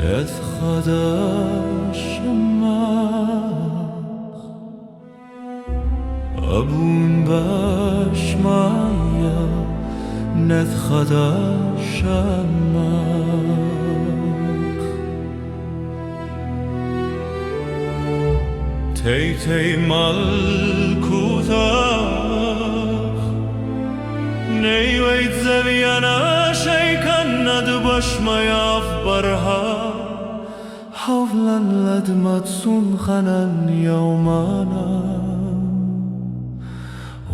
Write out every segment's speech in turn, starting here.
נס חדש שמח אבון בשמיה נס חדש שמח תיתי מלכותך נאוית זווינה שיקנד בשמיה ברها حولا لدمت سنخنا يومنا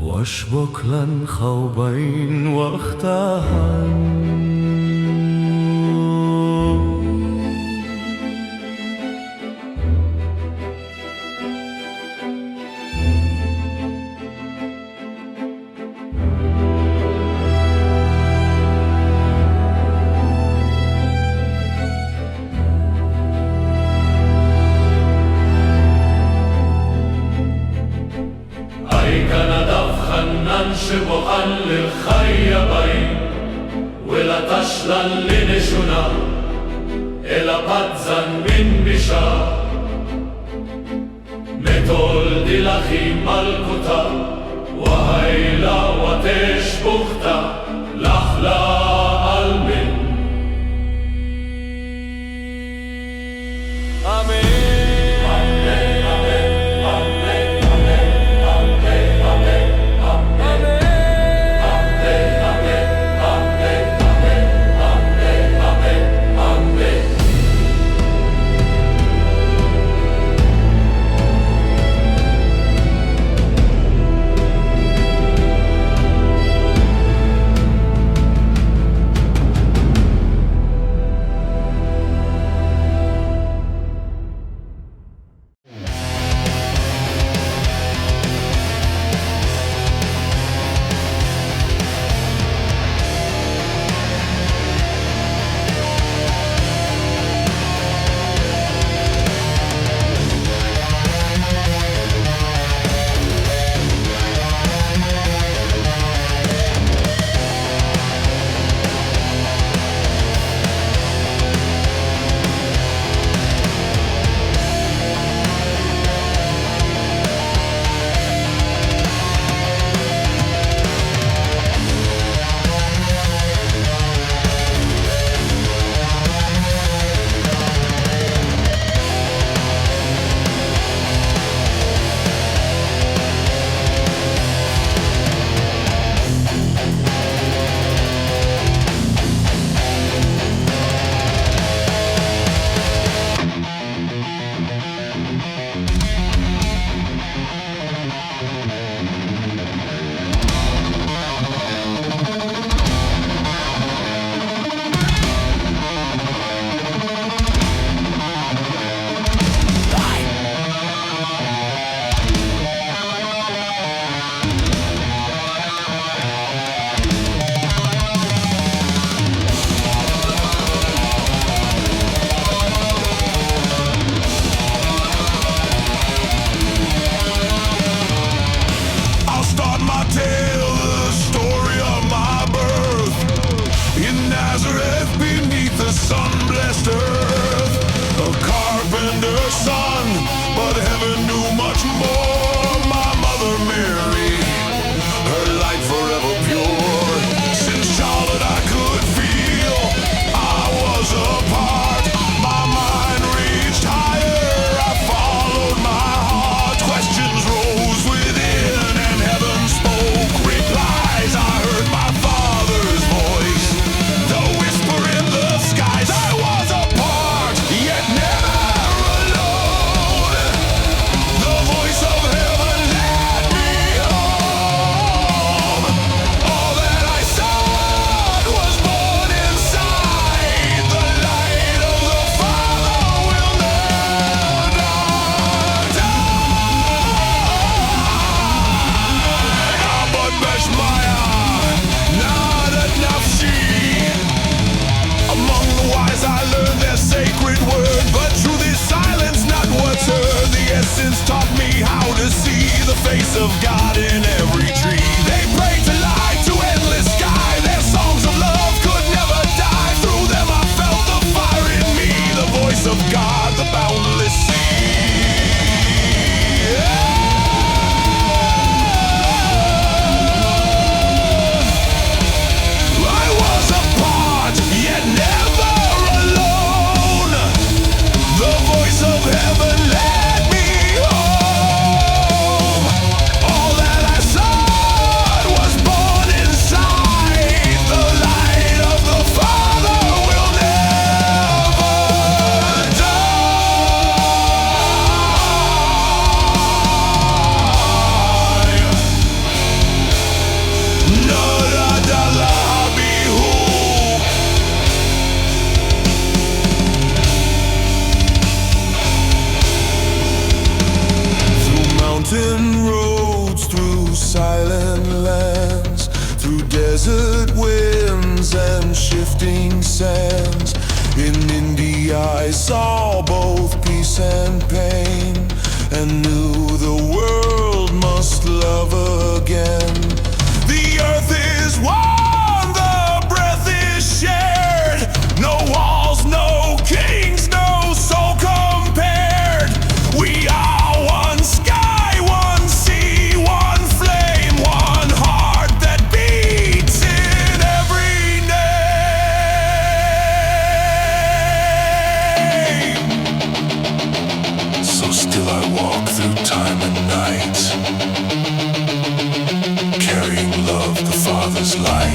واشبك لن خوبين واختهن שבוחן לחיי הבאים ולתשלן לנשונה אלא פתזן מן בישה מתול דילכי מלכותה והילה ותשבוכתה לך לעלמין אמן sands. In India I saw both peace and pain, and knew the world must love again. The earth is one, the breath is shared. No walls, no kings, no soul compared. We are one sky, one sea, one flame, one heart that beats in every name. So still I walk through time and night, carrying love, the Father's light.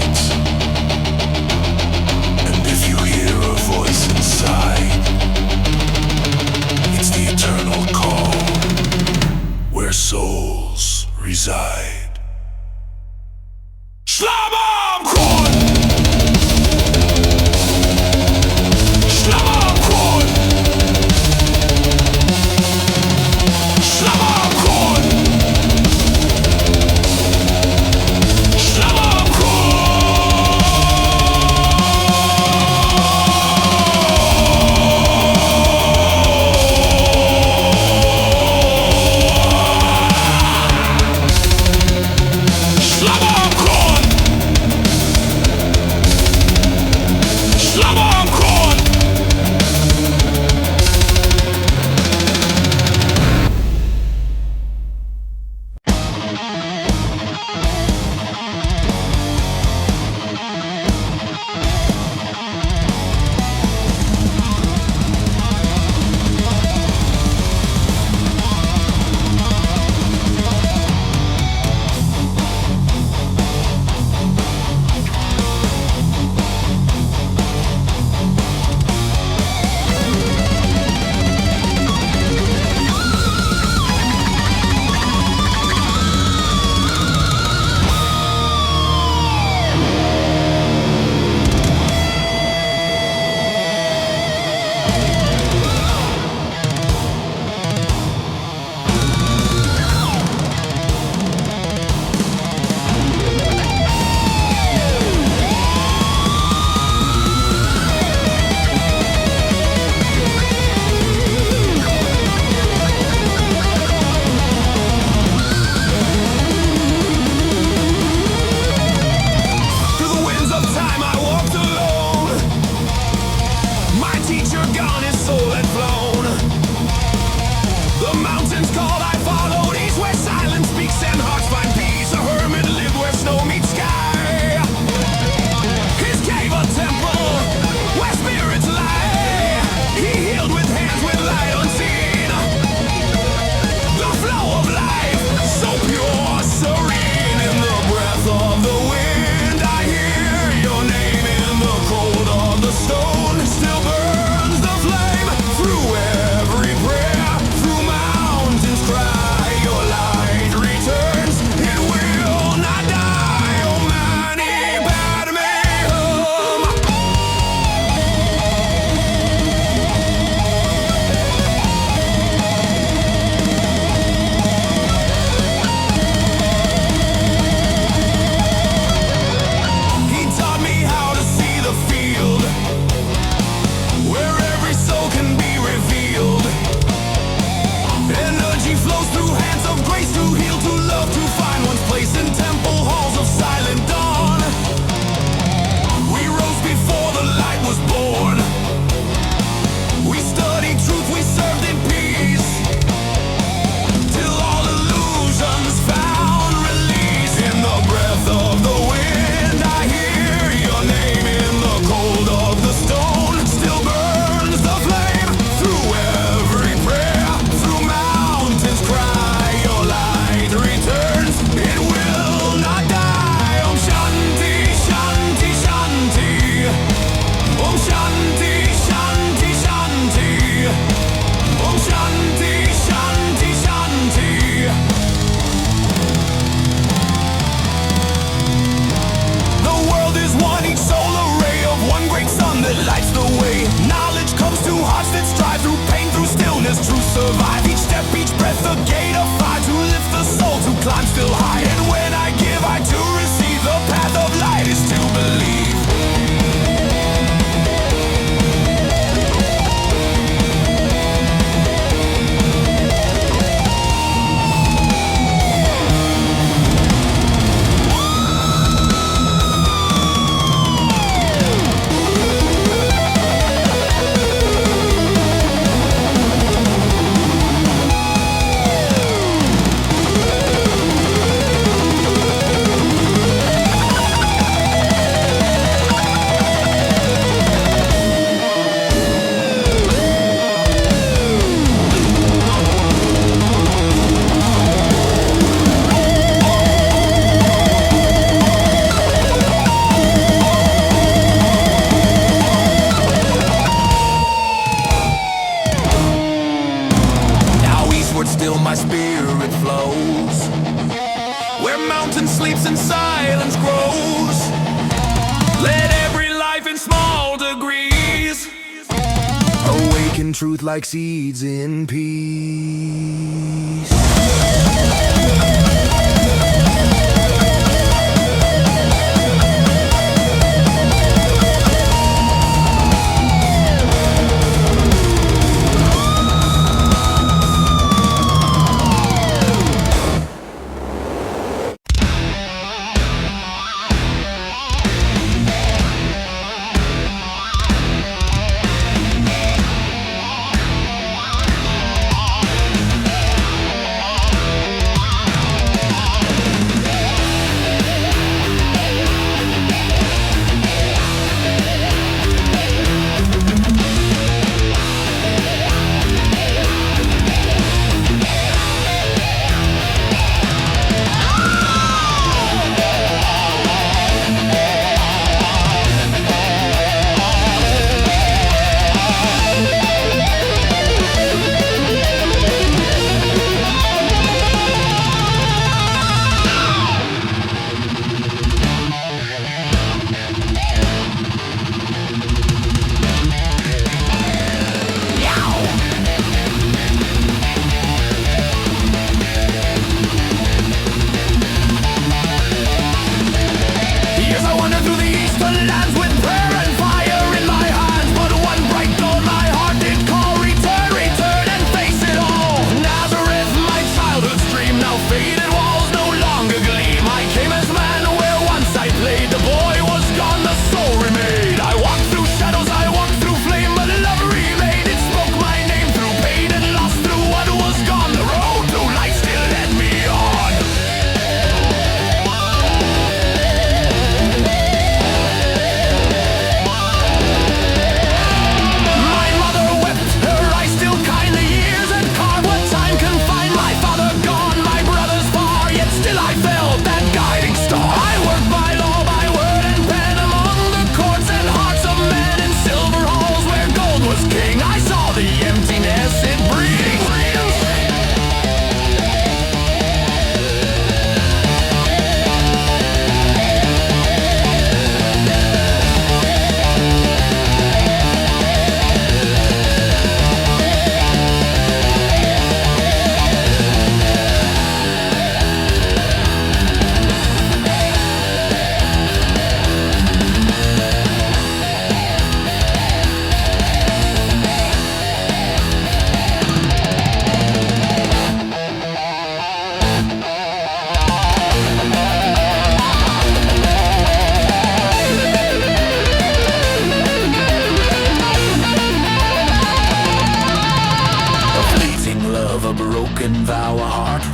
speaking truth like seeds in peace.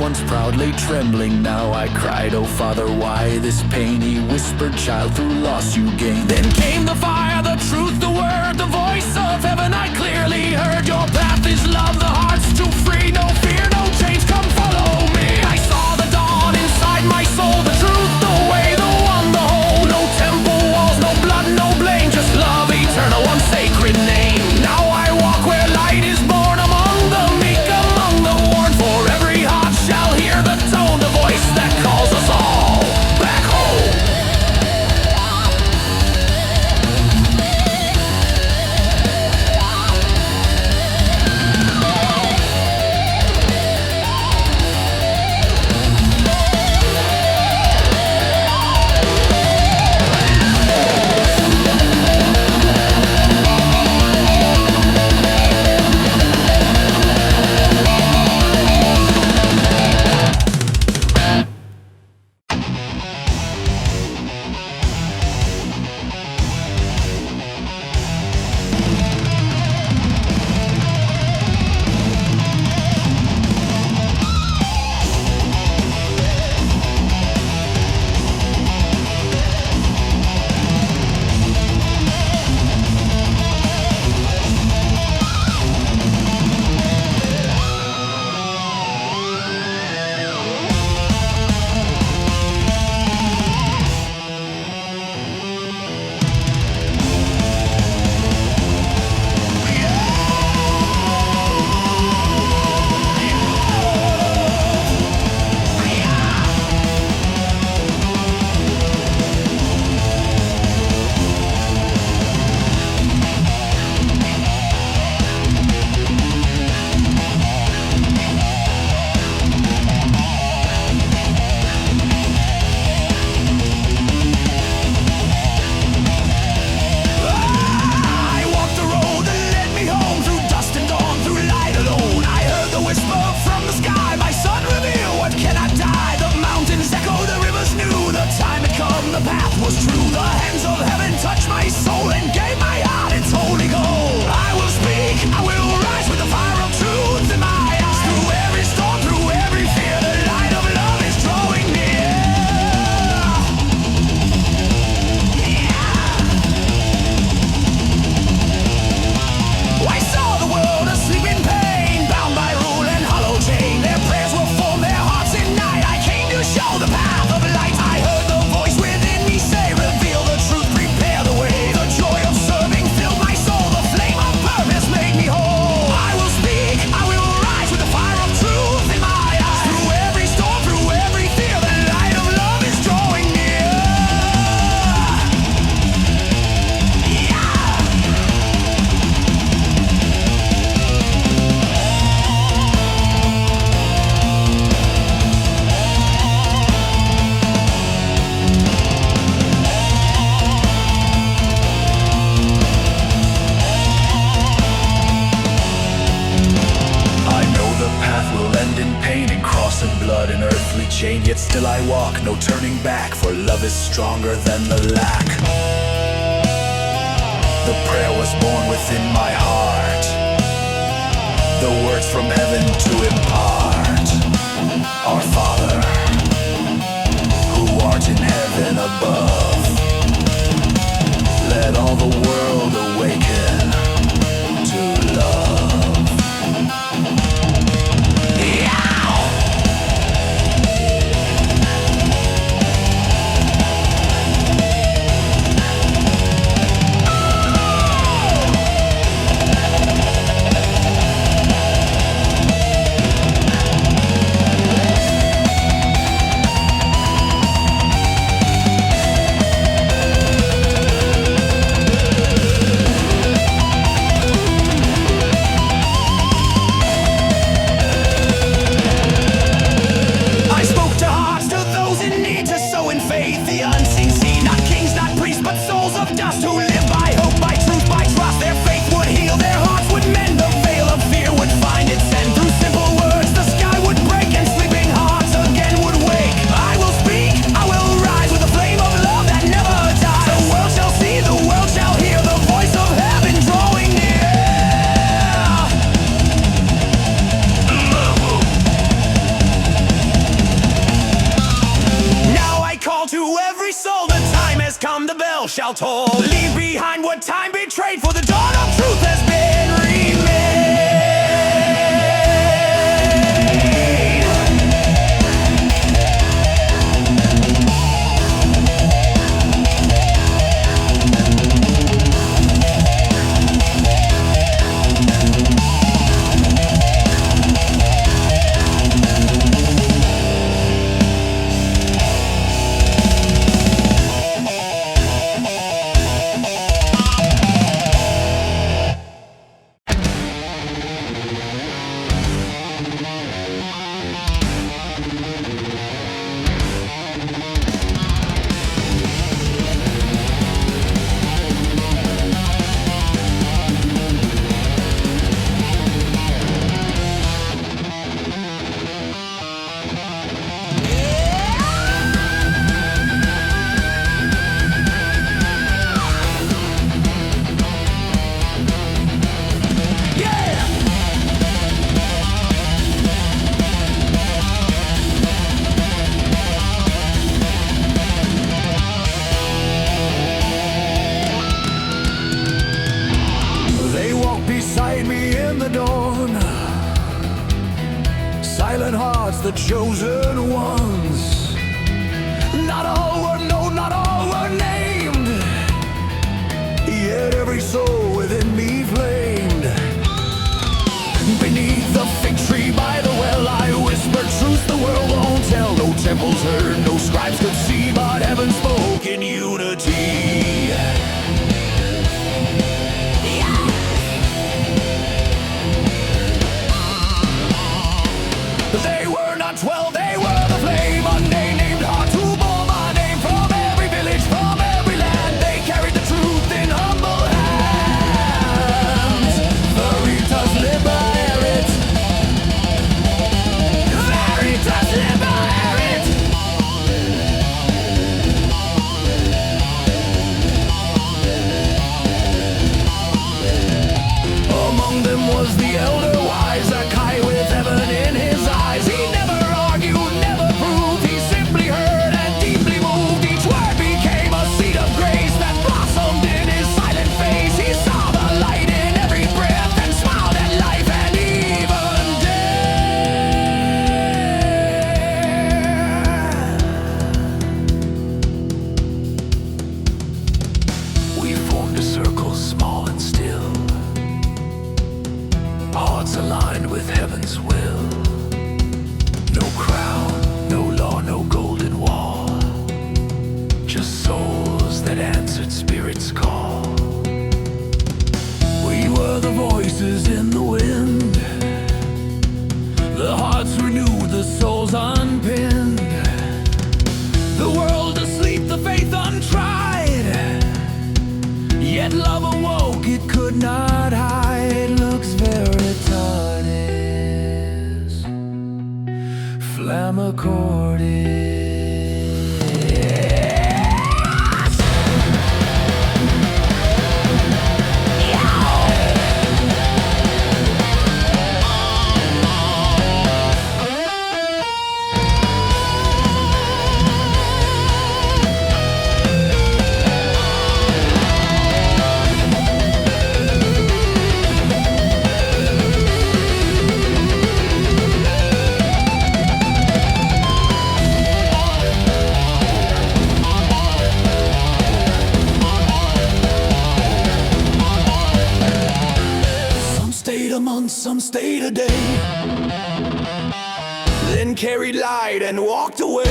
once proudly trembling, now I cried, "Oh Father, why this pain?" He whispered, "Child, through loss you gain." Then came the fire, the truth, the word, the voice of heaven I clearly heard. Your path is love, the heart's too free, no fear, no change, come follow me. I saw the dawn inside my soul, the truth, the way, the one, the whole. No temple walls, no blood, no blame, just love eternal, one sacred name. Now I walk where light is born, among the meek, among the worn. For every heart shall hear the tone, the voice that calls us all back home. chain, yet still I walk, no turning back, for love is stronger than the lack. The prayer was born within my heart, the words from heaven to impart. Our Father, who art in heaven above, let all the world awaken to love. Shall toll, leave behind what time betrayed, for the dawn of truth has been remade. Silent hearts, the chosen ones. Not all were known, not all were named, yet every soul within me flamed. Beneath the fig tree by the well, I whispered truth the world won't tell. No temples heard, no scribes could see, but heaven spoke in unity. They were not 12, they were the flame, unnamed, named heart who bore my name. From every village, from every land, they carried the truth in humble hands. Veritas liberit, Veritas liberit. Among them was the elder wise, a Kai with heaven in his eyes. He never argued, never proved, he simply heard and deeply moved. Each word became a seed of grace that blossomed in his silent face. He saw the light in every breath and smiled at life and even death. We formed a circle small and still, hearts aligned with heaven's will. No crown, no law, no golden wall, just souls that answered Spirit's call. We were the voices in the wind, the hearts renewed, the souls unpinned. The world asleep, the faith untried, yet love awoke, it could not hide. Lux veritatis, flamme cordis. stayed a month, some stayed a day, then carried light and walked away.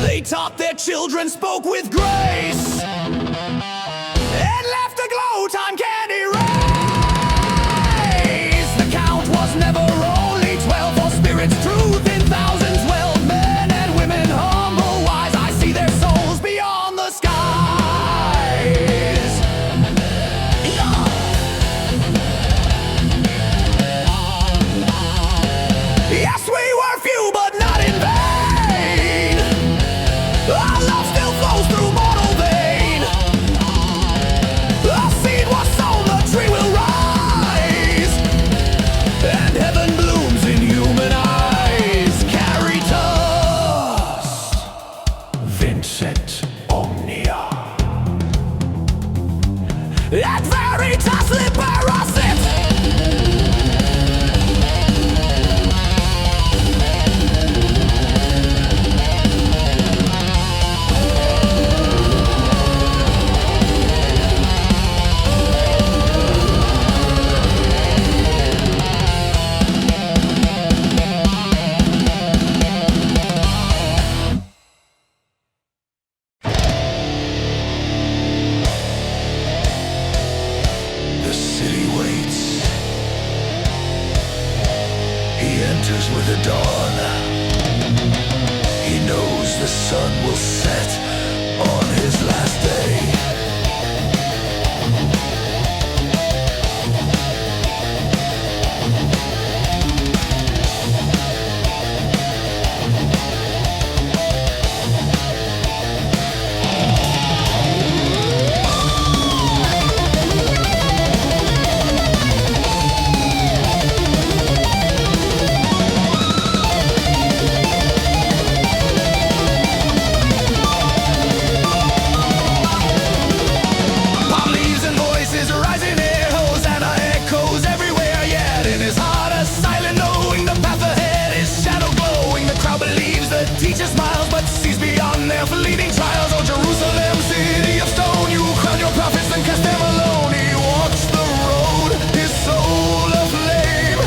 They taught their children, spoke with grace, and left a glow time can't erase. The count was never only 12, for spirits truth in thousands dwelled. Men and women humble, wise, I see their souls beyond the skies. Yes, we were few, but not in vain. Our love still flows through mortal vein. A seed was sown, the tree will rise, and heaven blooms in human eyes. Caritas vincit omnia, et veritas liberasit. The city waits. He enters with the dawn. He knows the sun will set on his last day. Palm leaves and voices rising here, Hosanna echoes everywhere. Yet in his heart a silent knowing, the path ahead is shadow glowing. The crowd believes, the teacher smiles, but sees beyond their fleeting trials. Oh Jerusalem, city of stone, you crown your prophets and cast them alone. He walks the road, his soul aflame,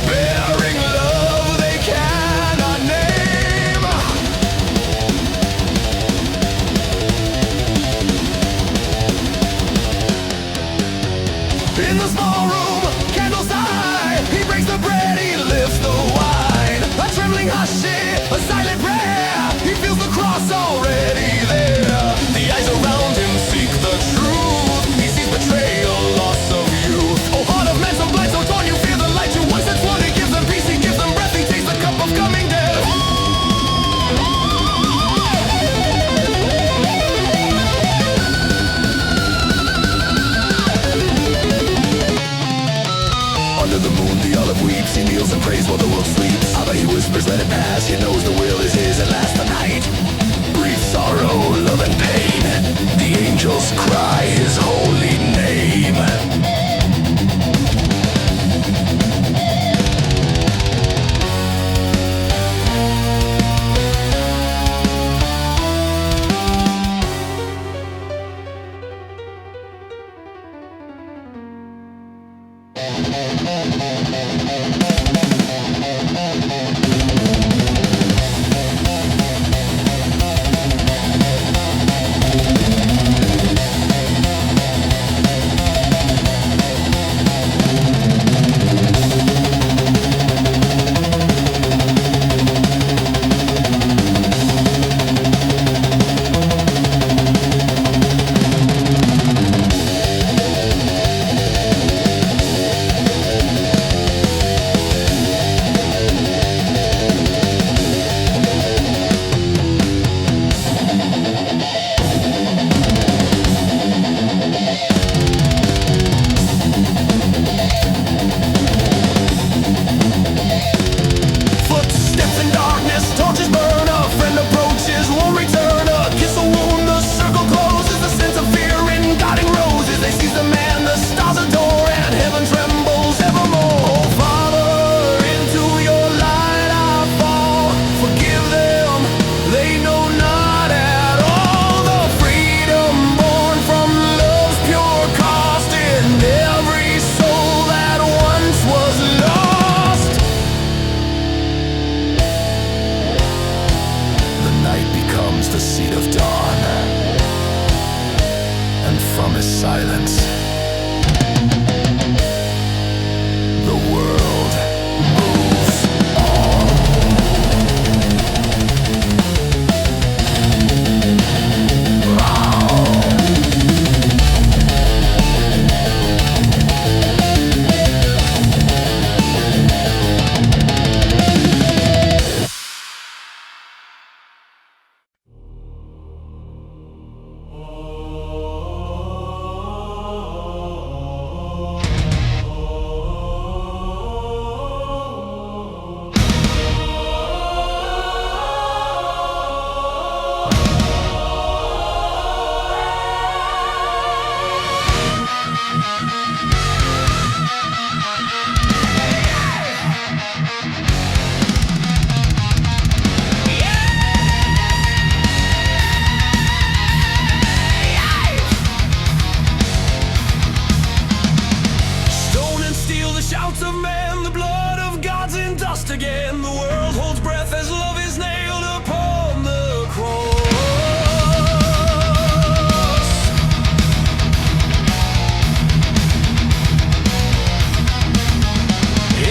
bearing love they cannot name. In the small room, candles high, he breaks the bread, he lifts the wine. A trembling hush, a silent prayer, he feels the cross already there. The eyes around him seek the truth, he sees betrayal, loss of youth. Oh heart of man so blind, so torn, you fear the light you once had sworn. He gives them peace, he gives them breath, he takes the cup of coming death. Under the moon, the olive weeps. He kneels and prays while the world sleeps. Abba, he whispers, let it pass. He knows the will is his and lasts the night. Breathe sorrow, love and pain. The angels cry his holy name. shouts of men, the blood of God's in dust again. The world holds breath as love is nailed upon the cross.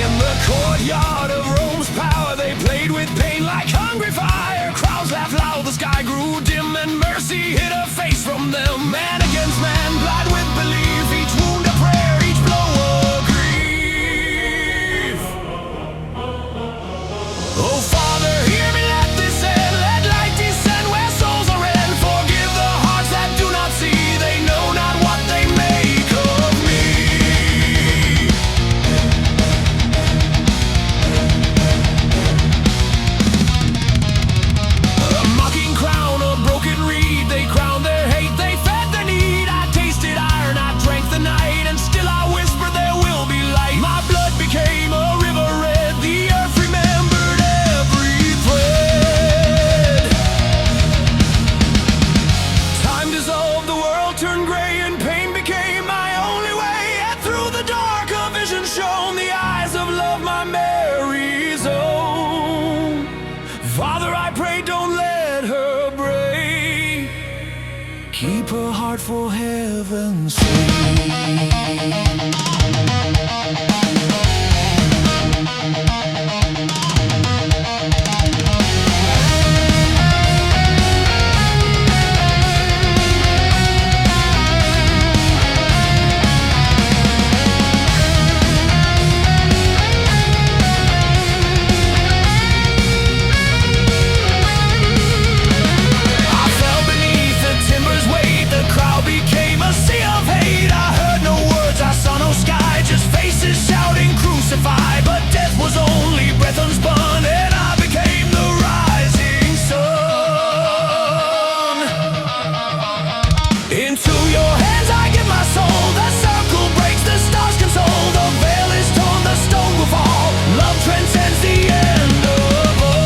In the courtyard of Rome's power, they played with pain like hungry fire. Crowds laughed loud, the sky grew dim, and mercy hid her face from them. Man against man, blind with belief, each wound a prayer, each blow a grief. Oh Father, hear me, let this end, let light descend where souls are in. Forgive the hearts that do not see, they know not what they make of me. A mocking crown, a broken reed, they crowned their hate, they fed their need. I tasted iron, I drank the night, and still I whisper there will be light. My blood became a river red, the earth remembered every thread. Time dissolved, the world turned gray, and pain became my only way. And through the dark a vision shone, the eyes of love, my Mary's own. Father, I pray, don't let her break. Keep her heart for heaven's sake. I fell beneath the timber's weight, the crowd became a sea of hate. I heard no words, I saw no sky, just faces shouting crucify. But death was only breath unspun, and I became the rising sun. Into your hands I give my soul, the circle breaks, the stars console. The veil is torn, the stone will fall, love transcends the end of all.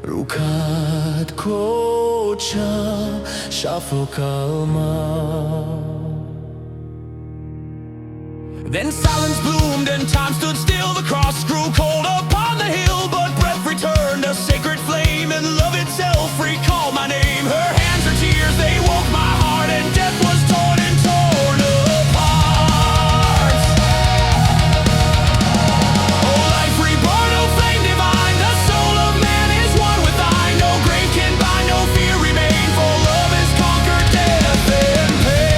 Rukat kocha shafo kalma. Then silence bloomed and time stood still. The cross grew cold upon the hill, but breath returned, a sacred flame, and love itself recalled my name. Her hands, her tears, they woke my heart, and death was torn and torn apart. Oh, life reborn, oh flame divine, the soul of man is one with thine. No grave can bind, no fear remain, for love has conquered death and pain.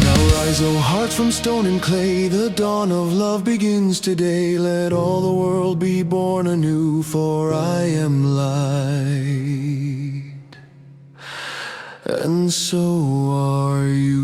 Now rise, O hearts from stone and clay, the dawn of love begins today. Let all the world be born anew, for I am light, and so are you.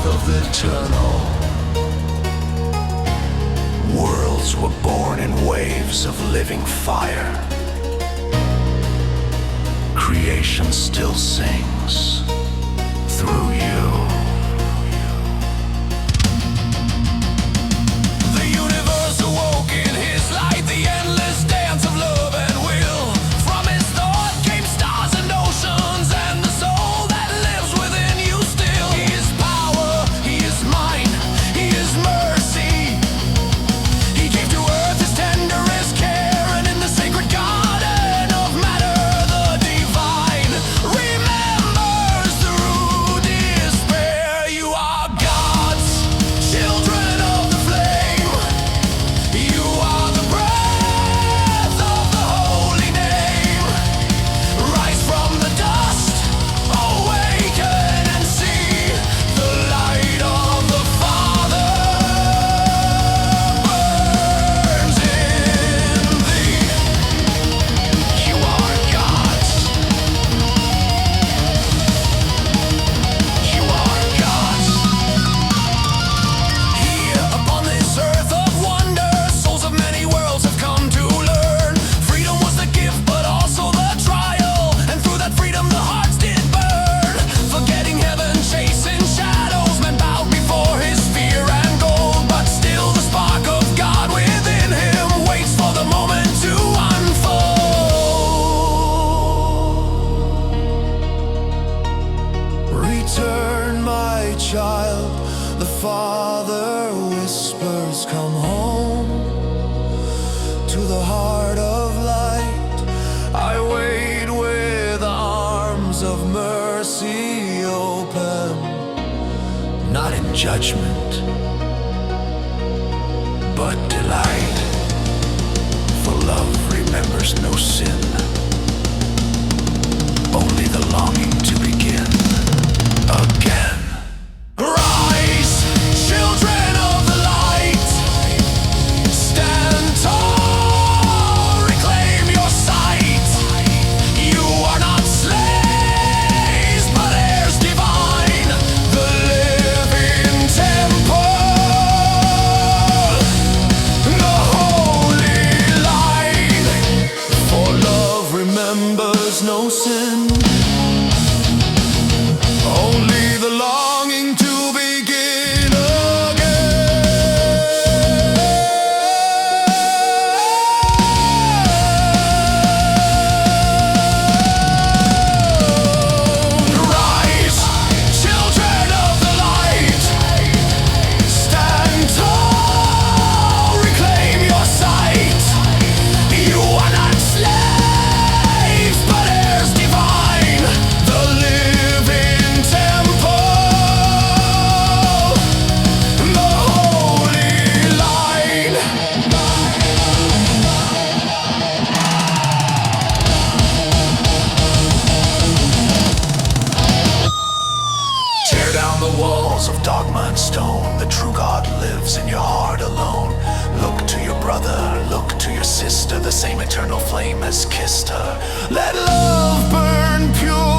breath of eternal. Worlds were born in waves of living fire. Creation still sings through you. The universe awoke in his light, the endless dance of love and will. From his thought came stars and oceans, and the soul that lives within you still. He is power, he is mine, he is mercy. He gave to earth his tenderest care, and in the sacred garden of matter, the divine remembers through despair. You are God's children of the flame. You are the breath of the holy name. Rise from the dust, awaken and see the light of the Father burns in thee. You are God's. You are God's. Here upon this earth of wonder, souls of many worlds have come to learn. Freedom was the gift, but also the trial, and through that freedom the hearts did burn. Forgetting heaven, chasing shadows, men bowed before his fear and gold. But still the spark of God within him waits for the moment to unfold. Return, my child, the Father whispers, come home to the heart of light. I wait with arms of mercy open, not in judgment, but delight. For love remembers no sin, only the longing to begin again. Rise, children of the light. Stand tall, reclaim your sight. You are not slaves, but heirs divine. The living temple, the holy line. For love remembers no sin, only the longing to begin again. Rise, children of the light. Stand tall, reclaim your sight. You are not slaves, but heirs divine. The living temple, the holy line. Tear down the walls of dogma and stone. The true God lives in your heart alone. Look to your brother, look to your sister. The same eternal flame has kissed her. Let love burn pure